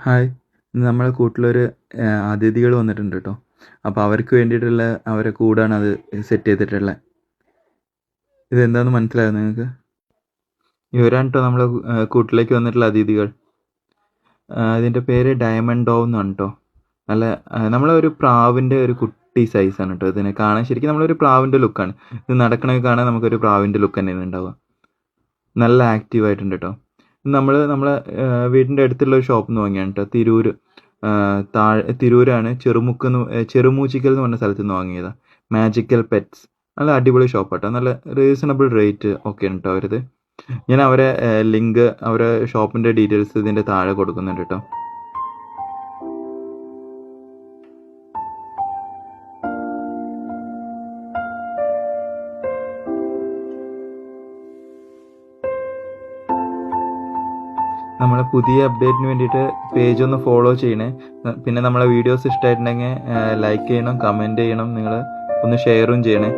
Hi, ഇന്ന് നമ്മളെ കൂട്ടിലൊരു അതിഥികൾ വന്നിട്ടുണ്ട് കേട്ടോ. അപ്പോൾ അവർക്ക് വേണ്ടിയിട്ടുള്ള അവരെ കൂടാണ് അത് സെറ്റ് ചെയ്തിട്ടുള്ളത്. ഇതെന്താണെന്ന് മനസ്സിലായോ നിങ്ങൾക്ക്? ഇവരാണ് കേട്ടോ നമ്മളെ കൂട്ടിലേക്ക് വന്നിട്ടുള്ള അതിഥികൾ. ഇതിൻ്റെ പേര് ഡയമണ്ട് ഡോവ് എന്നാണ് കേട്ടോ. നല്ല നമ്മളെ ഒരു പ്രാവിൻ്റെ ഒരു കുട്ടി സൈസാണ് കേട്ടോ. ഇതിനെ കാണാൻ ശരിക്കും നമ്മളൊരു പ്രാവിൻ്റെ ലുക്കാണ്. ഇത് നടക്കണൊക്കെ കാണാൻ നമുക്കൊരു പ്രാവിൻ്റെ ലുക്ക് തന്നെയാണ് ഉണ്ടാവുക. നല്ല ആക്റ്റീവായിട്ടുണ്ട് കേട്ടോ. നമ്മളെ വീടിൻ്റെ അടുത്തുള്ള ഒരു ഷോപ്പിൽ നിന്ന് വാങ്ങിയാണ് കേട്ടോ. തിരൂരാണ്. ചെറുമൂച്ചിക്കൽ എന്ന് പറഞ്ഞ സ്ഥലത്ത് നിന്ന് വാങ്ങിയതാണ്. Magical pets. നല്ല അടിപൊളി ഷോപ്പാട്ടോ. നല്ല റീസണബിൾ റേറ്റ് ഒക്കെയാണ് കേട്ടോ അവരത്. ഞാൻ അവരെ ലിങ്ക്, അവരെ ഷോപ്പിൻ്റെ ഡീറ്റെയിൽസ് ഇതിൻ്റെ താഴെ കൊടുക്കുന്നുണ്ട് കേട്ടോ. നമ്മളെ പുതിയ അപ്ഡേറ്റിന് വേണ്ടിയിട്ട് പേജ് ഒന്ന് ഫോളോ ചെയ്യണേ. പിന്നെ നമ്മളെ വീഡിയോസ് ഇഷ്ടമായിട്ടുണ്ടെങ്കിൽ ലൈക്ക് ചെയ്യണം, കമൻറ്റ് ചെയ്യണം, നിങ്ങൾ ഒന്ന് ഷെയറും ചെയ്യണേ.